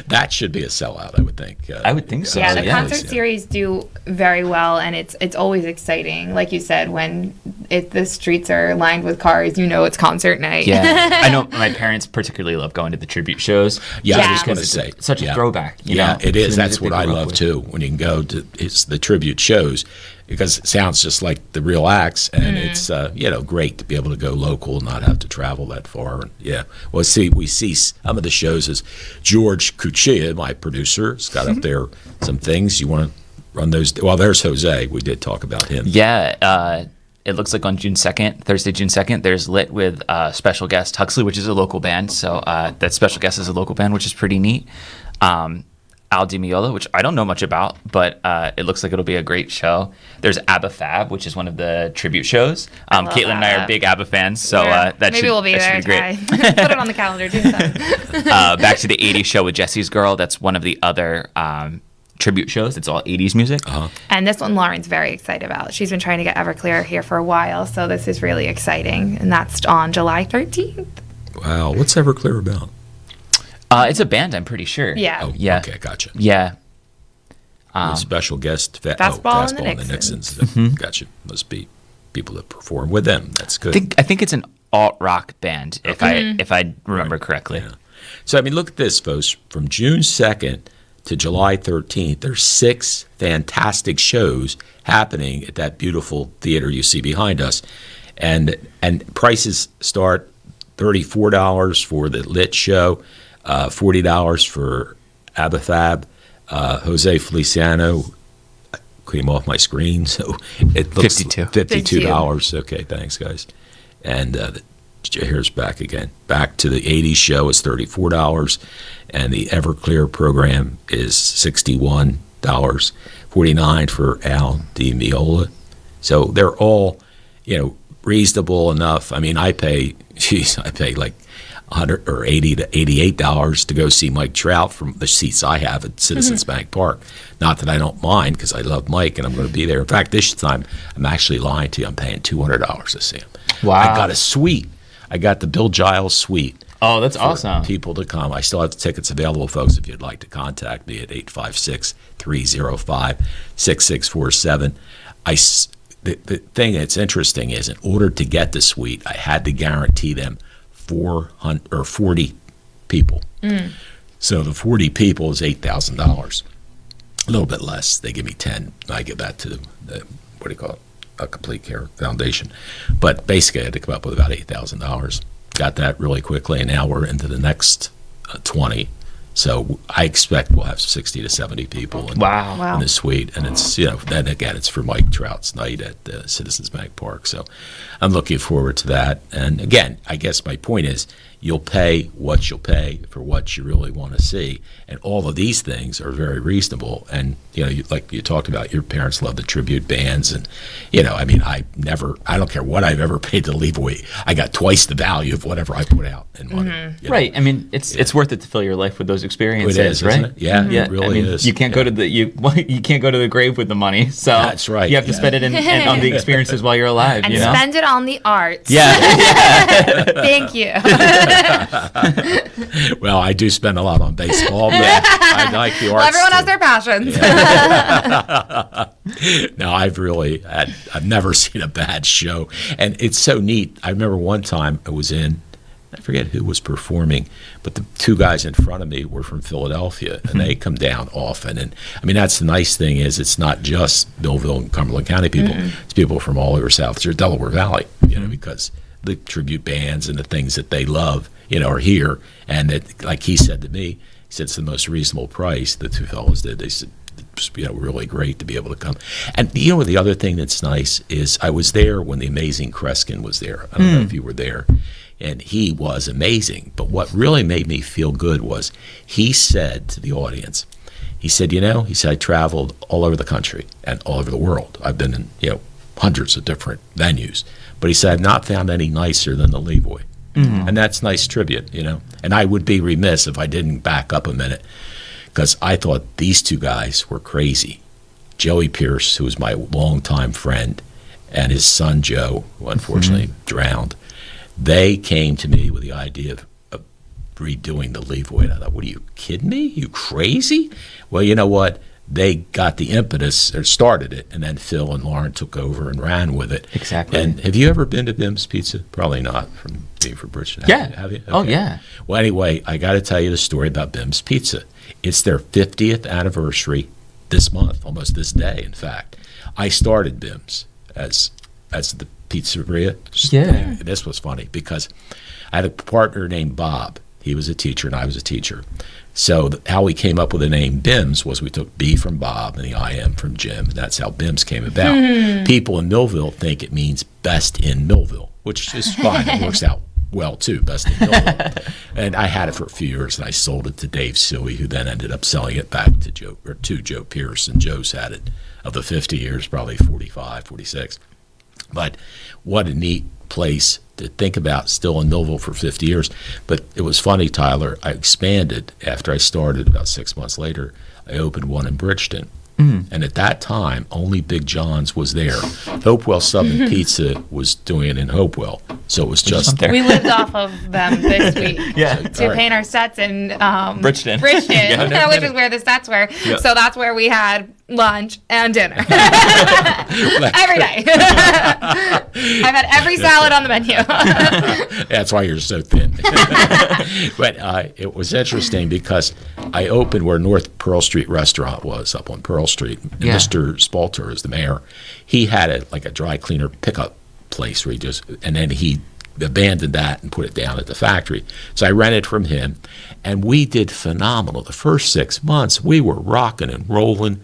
that should be a sellout, I would think. I would think so. Yeah, the yeah. concert series do very well, and it's always exciting. Like you said, when the streets are lined with cars, it's concert night. Yeah, I know my parents particularly love going to the tribute shows. Yeah, Yeah. I was going to It's say. such a throwback. Yeah, it is. to the That's music what they I grew up love, with. too, when you can go to the tribute shows, because it sounds just like the real acts, and it's great to be able to go local and not have to travel that far. And we see some of the shows as George Cuccia, my producer, has got up there some things. You want to run those? Well, there's Jose. We did talk about him. Yeah, it looks like on Thursday, June 2nd, there's Lit with special guest Huxley, which is a local band. So that special guest is a local band, which is pretty neat. Al Di Meola, which I don't know much about, but it looks like it'll be a great show. There's ABBA Fab, which is one of the tribute shows. love Caitlin and I are ABBA. big ABBA fans, so that maybe should, we'll be that there. should be great. Ty. Put it on the calendar. Do something. Back to the 80s show with Jesse's Girl. That's one of the other tribute shows. It's all 80s music. And this one, Lauren's very excited about. She's been trying to get Everclear here for a while, so this is really exciting. And that's on July 13th. Wow, what's Everclear about? It's a band, I'm pretty sure. Yeah. Oh, Yeah. okay, gotcha. Yeah. With special guest Fastball and the Nixons. Gotcha. Must be people that perform with them. That's good. I think it's an alt rock band, if I remember correctly. Yeah. So I mean, look at this, folks. From June 2nd to July 13th, there's 6 fantastic shows happening at that beautiful theater you see behind us, and prices start $34 for the Lit show, $40 for ABBA Fab. Jose Feliciano came off my screen, so it looks $52. Okay, thanks, guys. And here's back again. Back to the 80s show is $34, and the Everclear program is $61, $49 for Al Di Meola. So they're all, reasonable enough. I mean, I pay like $100 or $80 to $88 to go see Mike Trout from the seats I have at Citizens Bank Park. Not that I don't mind, because I love Mike and I'm going to be there. In fact, this time I'm actually lying to you. I'm paying $200 to see him. Wow. I got a suite. I got the Bill Giles suite. Oh, that's for awesome. people to come. I still have the tickets available, folks, if you'd like to contact me at 856-305-6647. The thing that's interesting is, in order to get the suite, I had to guarantee them 40 people. So the 40 people is $8,000. A little bit less. They give me 10. I give that to the what do you call it? A Complete Care Foundation. But basically, I had to come up with about $8,000. Got that really quickly, and now we're into the next 20. So I expect we'll have 60 to 70 people in the suite. And it's, then again, it's for Mike Trout's night at Citizens Bank Park. So I'm looking forward to that. And again, I guess my point is, you'll pay what you'll pay for what you really want to see. And all of these things are very reasonable. And, like you talked about, your parents love the tribute bands. And, I don't care what I've ever paid to Levoy. I got twice the value of whatever I put out in money. Right. I mean, it's worth it to fill your life with those experiences, it is, right? Isn't it? Yeah, it really is. You can't go to you can't go to the grave with the money. So that's right. You have to spend it on the experiences while you're alive. And spend it on the arts. Yeah. Thank you. Well, I do spend a lot on baseball, but I like the arts. Well, everyone has their passions. No, I've never seen a bad show. And it's so neat. I remember one time I was I forget who was performing, but the two guys in front of me were from Philadelphia, and they come down often. And that's the nice thing is, it's not just Millville and Cumberland County people. It's people from all over South Delaware Valley, because the tribute bands and the things that they love, are here. And that, like he said to me, he said it's the most reasonable price. The two fellows did. They said, it's really great to be able to come. And the other thing that's nice is, I was there when the amazing Kreskin was there. I don't know if you were there. And he was amazing. But what really made me feel good was, he said to the audience, he said, I traveled all over the country and all over the world. I've been in, hundreds of different venues. But he said, I've not found any nicer than the Levoy. And that's nice tribute, And I would be remiss if I didn't back up a minute, because I thought these two guys were crazy. Joey Pierce, who was my longtime friend, and his son Joe, who unfortunately drowned, they came to me with the idea of redoing the Levoy. And I thought, what, are you kidding me? You crazy? Well, you know what? They got the impetus, or started it, and then Phil and Lauren took over and ran with it. Exactly. And have you ever been to Bim's Pizza? Probably not, from being from Bridgeton. Yeah. Have you? Okay. Oh, yeah. Well, anyway, I got to tell you the story about Bim's Pizza. It's their 50th anniversary this month, almost this day, in fact. I started Bim's as the pizzeria. Yeah. This was funny, because I had a partner named Bob. He was a teacher, and I was a teacher. So how we came up with the name Bim's was, we took B from Bob and the IM from Jim, and that's how Bim's came about. People in Millville think it means best in Millville, which is fine. It works out well, too, best in Millville. And I had it for a few years, and I sold it to Dave Suey, who then ended up selling it back to Joe Pierce, and Joe's had it, of the 50 years, probably 45, 46. But what a neat place to think about, still in Millville for 50 years. But it was funny, Tyler, I expanded after I started. About 6 months later, I opened one in Bridgeton. And at that time, only Big John's was there. Hopewell Southern Pizza was doing it in Hopewell. So it was just We lived off of them this week. To paint our sets in Bridgeton. which is where the sets were. Yeah. So that's where we had lunch and dinner every day. I've had every salad on the menu. That's why you're so thin. But it was interesting, because I opened where North Pearl Street restaurant was, up on Pearl Street. Yeah. Mr. Spalter is the mayor. He had a dry cleaner pickup place where and then he abandoned that and put it down at the factory. So I rented from him, and we did phenomenal. The first 6 months, we were rocking and rolling.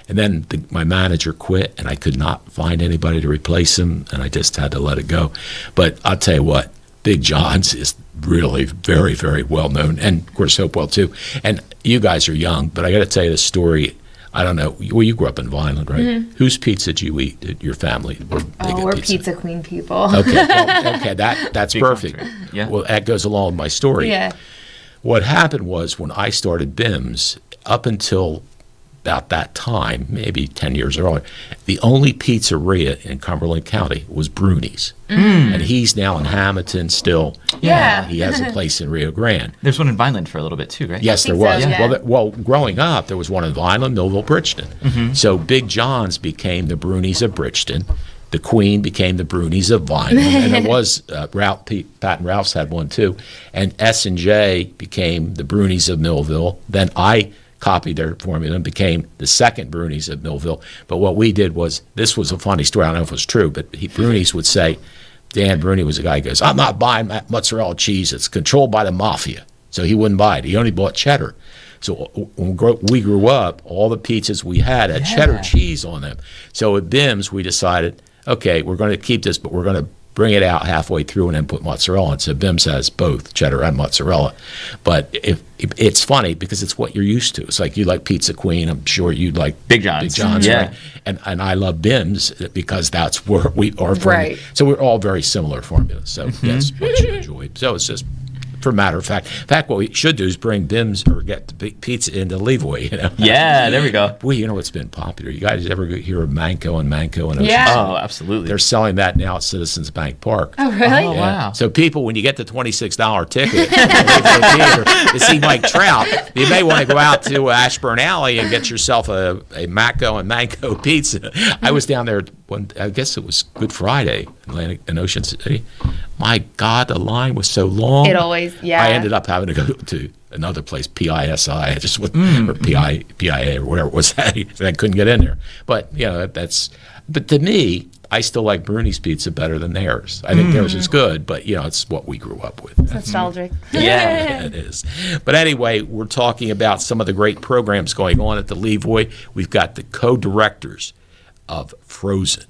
And then my manager quit, and I could not find anybody to replace him, and I just had to let it go. But I'll tell you what, Big John's is really very, very well known, and of course Hopewell too. And you guys are young, but I got to tell you the story. I don't know. Well, you grew up in Vineland, right? Whose pizza did you eat at your family? We're Pizza Queen people. Okay, that's Big perfect. country. Yeah. Well, that goes along with my story. Yeah. What happened was when I started BIMS, up until about that time, maybe 10 years earlier, the only pizzeria in Cumberland County was Bruni's. And he's now in Hamilton still. Yeah. He has a place in Rio Grande. There's one in Vineland for a little bit too, right? Yes, there think so, was. yeah. Well, growing up, there was one in Vineland, Millville, Bridgeton. So Big John's became the Bruni's of Bridgeton. The Queen became the Bruni's of Vineland. And there was, Pat and Ralph's had one too. And S&J became the Bruni's of Millville. Then I copied their formula and became the second Bruni's of Millville. But what we did was, this was a funny story. I don't know if it was true, but Bruni's would say, Dan Bruni was a guy who goes, I'm not buying that mozzarella cheese. It's controlled by the mafia. So he wouldn't buy it. He only bought cheddar. So when we grew up, all the pizzas we had cheddar cheese on them. So at BIMS, we decided, okay, we're going to keep this, but we're going to bring it out halfway through and then put mozzarella on. So BIMS has both cheddar and mozzarella. But it's funny because it's what you're used to. It's like you like Pizza Queen. I'm sure you like Big John's. Right? And I love BIMS because that's where we are from. Right. So we're all very similar formulas. So that's what you enjoy. So it's just, for matter of fact. In fact, what we should do is bring BIMS or get the pizza into Levoy. Yeah, there we go. Well, you know what's been popular? You guys ever hear of Manco and Ocean? Yeah. Oh, absolutely. They're selling that now at Citizens Bank Park. Oh, really? Oh, wow. So people, when you get the $26 ticket to Levoy Theater to see Mike Trout, you may want to go out to Ashburn Alley and get yourself a Macco and Manco pizza. I was down there I guess it was Good Friday in Ocean City. My God, the line was so long. It always, yeah. I ended up having to go to another place, PISI, I just or PIA or whatever it was. I couldn't get in there. But but to me, I still like Bruni's pizza better than theirs. I think theirs is good, but it's what we grew up with. Nostalgic. Yeah. It is. But anyway, we're talking about some of the great programs going on at the Levoy. We've got the co-directors of Frozen,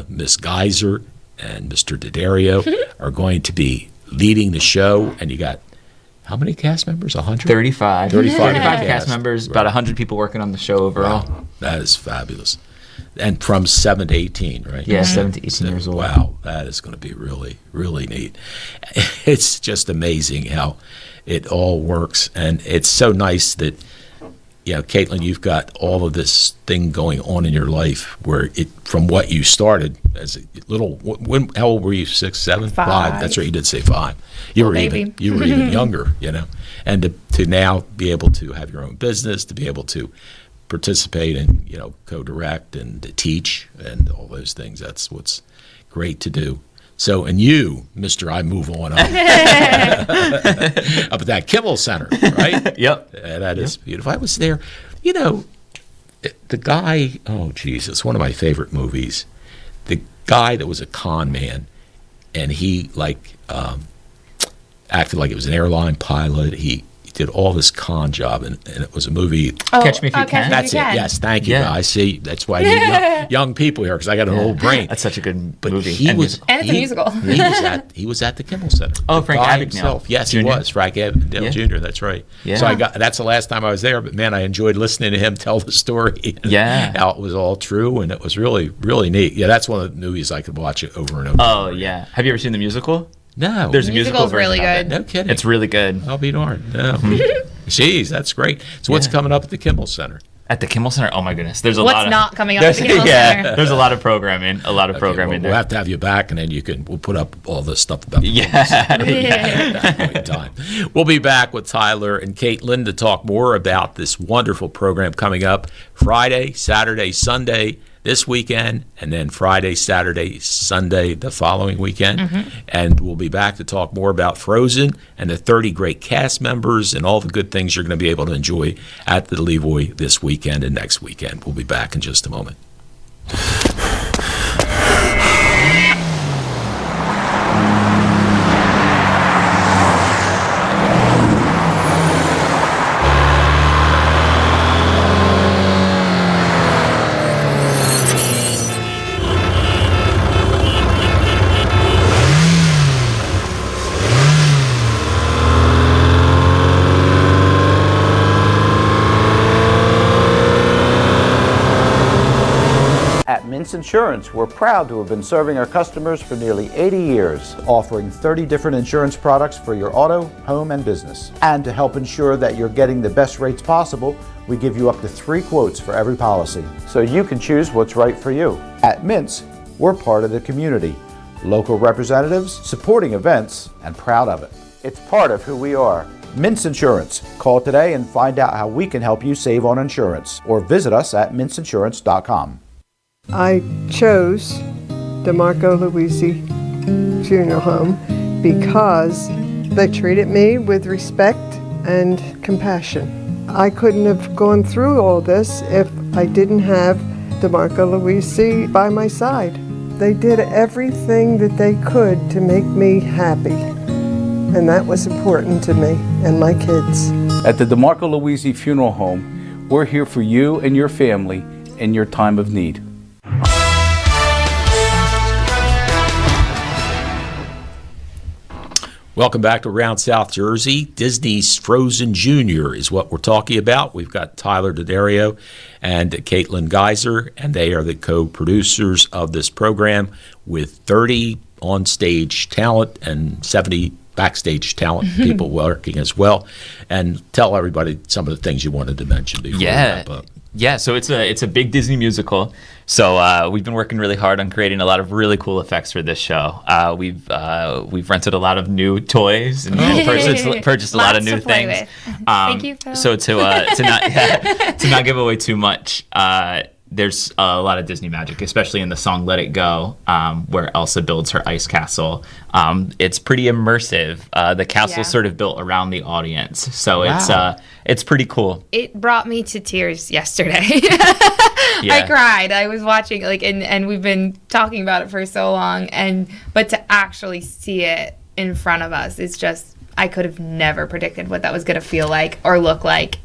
Miss Geisser and Mr. Daddario are going to be leading the show, and you got how many cast members? 100? 35 cast cast members, about 100 people working on the show overall. Wow, that is fabulous. And from 7 to 18, right? Yeah, 7 to 18 years old. Wow, that is going to be really, really neat. It's just amazing how it all works, and it's so nice that Caitlin, you've got all of this thing going on in your life where from what you started as a little, how old were you? 6, 7, 5? That's right, you did say 5. You were even younger, and to now be able to have your own business, to be able to participate and co-direct and to teach and all those things. That's what's great to do. So, and you, Mr. I move on up, up at that Kimmel Center, right? Yep. That is beautiful. I was there. The guy, oh, Jesus, one of my favorite movies. The guy that was a con man, and he acted like it was an airline pilot. He did all this con job, and it was a movie. Catch Me If You Can. That's it. Yes, thank you, Yeah. guys. See, that's why I need young people here because I got an old brain. That's such a good But movie. he was, And it's a musical. He was at the Kimmel Center. Oh, The Frank guy Abagnale himself. Yes, Jr.? he was Frank Abagnale Yeah. Jr. That's right. Yeah. So that's the last time I was there. But man, I enjoyed listening to him tell the story. Yeah. How it was all true, and it was really, really neat. Yeah, that's one of the movies I could watch it over and over. Oh, yeah. Have you ever seen the musical? No, There's a musical Musical's really version of it. good. no kidding. It's really good. I'll be darned. No. Jeez, that's great. So what's Yeah. coming up at the Kimmel Center? At the Kimmel Center? Oh, my goodness. There's a What's lot of... not coming up at the Kimmel Center? There's a lot of programming. Programming We'll there. have to have you back, and then we'll put up all the stuff about the Yeah. at that point in time. We'll be back with Tyler and Caitlin to talk more about this wonderful program coming up Friday, Saturday, Sunday this weekend, and then Friday, Saturday, Sunday the following weekend. And we'll be back to talk more about Frozen and the 30 great cast members and all the good things you're going to be able to enjoy at the Levoy this weekend and next weekend. We'll be back in just a moment. Insurance, we're proud to have been serving our customers for nearly 80 years, offering 30 different insurance products for your auto, home, and business. And to help ensure that you're getting the best rates possible, we give you up to 3 quotes for every policy, so you can choose what's right for you. At Mintz, we're part of the community, local representatives, supporting events, and proud of it. It's part of who we are. Mintz Insurance. Call today and find out how we can help you save on insurance, or visit us at mintzinsurance.com. I chose DeMarco Luisi Funeral Home because they treated me with respect and compassion. I couldn't have gone through all this if I didn't have DeMarco Luisi by my side. They did everything that they could to make me happy, and that was important to me and my kids. At the DeMarco Luisi Funeral Home, we're here for you and your family in your time of need. Welcome back to Around South Jersey. Disney's Frozen Junior is what we're talking about. We've got Tyler Daddario and Caitin Geisser, and they are the co-producers of this program with 30 on-stage talent and 70 backstage talent people working as well. And tell everybody some of the things you wanted to mention before we wrap up. Yeah, so it's a big Disney musical. So we've been working really hard on creating a lot of really cool effects for this show. We've rented a lot of new toys and purchased a lot of new things. Thank you, Phil. So to not give away too much, there's a lot of Disney magic, especially in the song "Let It Go," where Elsa builds her ice castle. It's pretty immersive. The castle's sort of built around the audience, so it's pretty cool. It brought me to tears yesterday. I cried. I was watching and we've been talking about it for so long, but to actually see it in front of us, it's just, I could have never predicted what that was going to feel like or look like.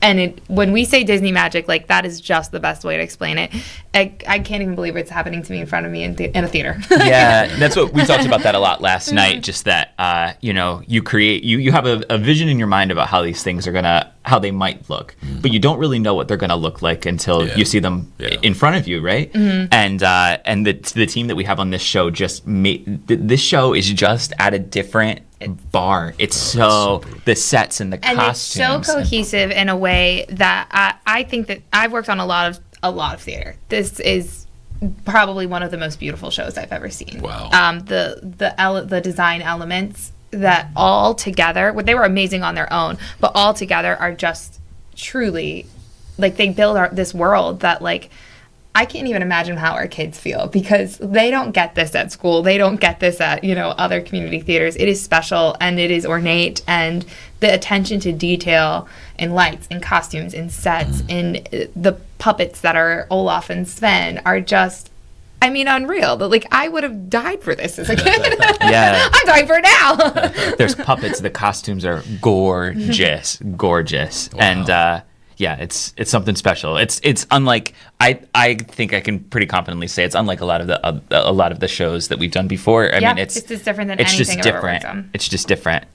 And when we say Disney magic, that is just the best way to explain it. I can't even believe it's happening to me in front of me in a theater. Yeah, that's what we talked about that a lot last night. Just that, you create, you have a vision in your mind about how these things are how they might look, but you don't really know what they're gonna look like until you see them in front of you, right? Mm-hmm. And the team that we have on this show just made this show is just at a different bar. It's the sets and the costumes. And it's so cohesive in a way that I think that I've worked on a lot of theater. This is probably one of the most beautiful shows I've ever seen. Wow. The design elements that all together, they were amazing on their own, but all together are just truly, they build this world that I can't even imagine how our kids feel, because they don't get this at school. They don't get this at, other community theaters. It is special and it is ornate, and the attention to detail in lights and costumes and sets and the puppets that are Olaf and Sven are just, unreal. I would have died for this as a kid. Yeah. I'm dying for it now. There's puppets. The costumes are gorgeous. Wow. And, it's something special. It's unlike, I think I can pretty confidently say it's unlike a lot of the shows that we've done before. I mean, it's just different than it's anything just I've ever different. worked on. It's just different.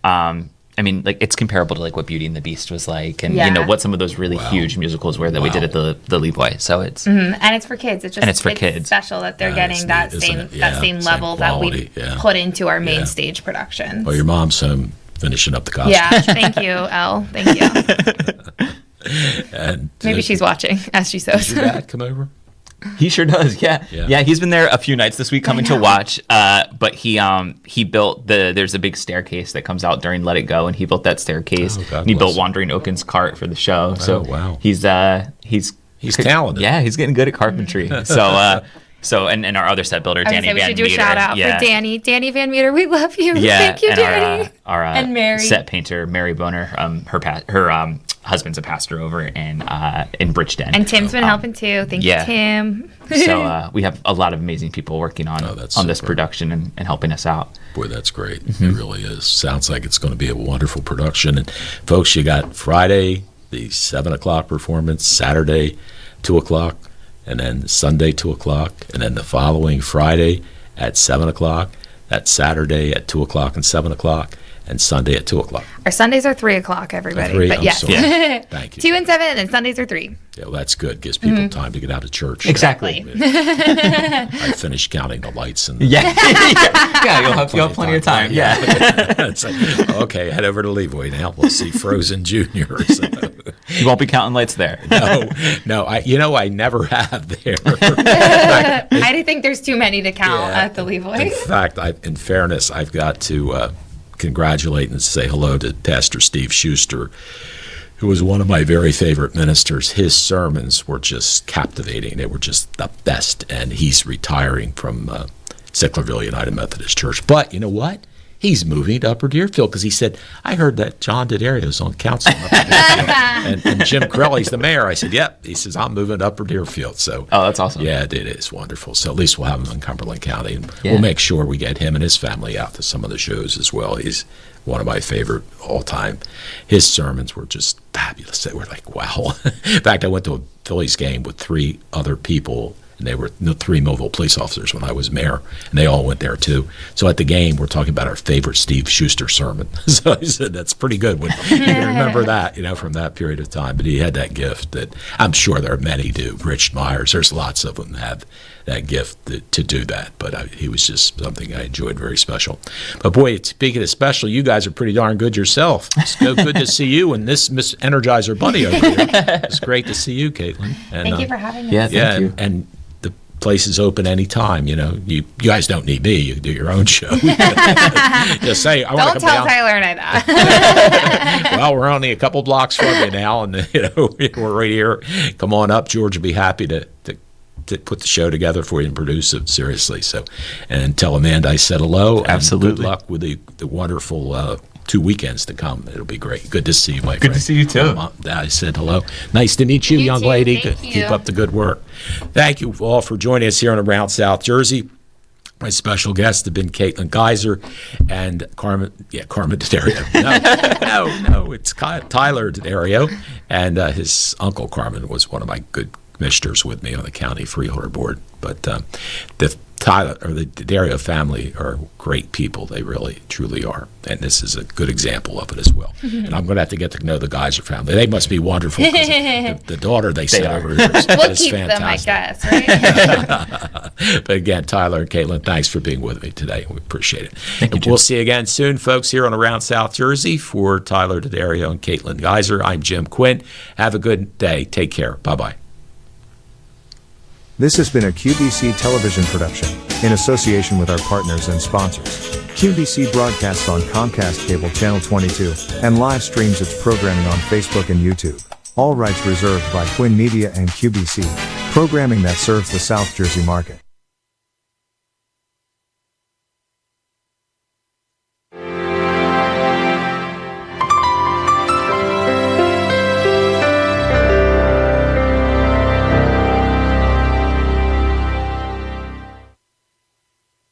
It's comparable to what Beauty and the Beast was like, and what some of those really huge musicals were that we did at the Levoy. So it's and it's for kids. It's kids. Special that they're getting that same level that we put into our main stage productions. Well, your mom's home finishing up the costume. Yeah, thank you, Elle. Thank you. And maybe she's watching as she sews. Does your dad come over? He sure does. Yeah. He's been there a few nights this week coming to watch. But he built there's a big staircase that comes out during Let It Go, and he built that staircase. And he built Wandering Oaken's cart for the show. So he's talented. Yeah, he's getting good at carpentry. So and our other set builder, Danny Van Meter. We should do a shout out for Danny Van Meter. We love you. Yeah, thank you, Danny. Our Mary, set painter, Mary Boner. Her husband's a pastor over in Bridgeton. And Tim's been helping too. Thank you, Tim. So we have a lot of amazing people working on this production and helping us out. Boy, that's great. It really is. Sounds like it's going to be a wonderful production. And folks, you got Friday, the 7 o'clock performance, Saturday, 2 o'clock, and then Sunday, 2 o'clock, and then the following Friday at 7 o'clock, that Saturday at 2 o'clock and 7 o'clock, and Sunday at 2 o'clock. Our Sundays are 3 o'clock, everybody. 3? But I'm yes. sorry. Yeah. Thank you. 2 and 7, and Sundays are 3. Yeah, well, that's good. Gives people time to get out of church. Exactly. I finished counting the lights and Yeah. Yeah, you'll have plenty of time. Yeah. It's like, okay, head over to Levoy now. We'll see Frozen Junior. So. You won't be counting lights there. No. I never have there. I think there's too many to count at the Levoy. In fact, in fairness, I've got to congratulate and say hello to Pastor Steve Schuster, who was one of my very favorite ministers. His sermons were just captivating. They were just the best. And he's retiring from Sicklerville United Methodist Church. But you know what? He's moving to Upper Deerfield because he said, I heard that John Daddario's on council in Upper Deerfield. and Jim Crowley's the mayor. I said, yep. He says, I'm moving to Upper Deerfield. So, oh, that's awesome. Yeah, it is wonderful. So at least we'll have him in Cumberland County. And we'll make sure we get him and his family out to some of the shows as well. He's one of my favorite all time. His sermons were just fabulous. They were like, wow. In fact, I went to a Phillies game with 3 other people, and they were 3 Millville police officers when I was mayor, and they all went there too. So at the game, we're talking about our favorite Steve Schuster sermon. So I said, that's pretty good. When you can remember that, from that period of time. But he had that gift that I'm sure there are many do. Rich Myers, there's lots of them have that gift to do that. But he was just something I enjoyed, very special. But boy, speaking of special, you guys are pretty darn good yourself. It's good to see you and this Miss Energizer Bunny over here. It's great to see you, Caitlin. And, Thank you for having us. Yeah, thank you. And the place is open anytime. You guys don't need me. You can do your own show. Just say, I want to Don't come tell down. Tyler and I that. Well, we're only a couple blocks from you now, and we're right here. Come on up. George would be happy to put the show together for you and produce it seriously. So, and tell Amanda I said hello. Absolutely. And good luck with the wonderful 2 weekends to come. It'll be great. Good to see you, my friend. Good to see you too. I said hello. Nice to meet you, young too. lady. Thank you. Keep up the good work. Thank you all for joining us here on Around South Jersey. My special guests have been Caitin Geisser and Carmen Daddario. No, it's Tyler Daddario, and his uncle Carmen was one of my good commissioners with me on the county freeholder board. But the Tyler or the Daddario family are great people. They really, truly are. And this is a good example of it as well. And I'm going to have to get to know the Geisser family. They must be wonderful. The daughter they sent over here is We'll keep fantastic. them, I guess, right? But again, Tyler and Caitlin, thanks for being with me today. We appreciate it. Thank you, Jim. We'll see you again soon, folks, here on Around South Jersey. For Tyler Daddario and Caitin Geisser, I'm Jim Quinn. Have a good day. Take care. Bye-bye. This has been a QBC television production, in association with our partners and sponsors. QBC broadcasts on Comcast Cable Channel 22, and live streams its programming on Facebook and YouTube. All rights reserved by Quinn Media and QBC, programming that serves the South Jersey market.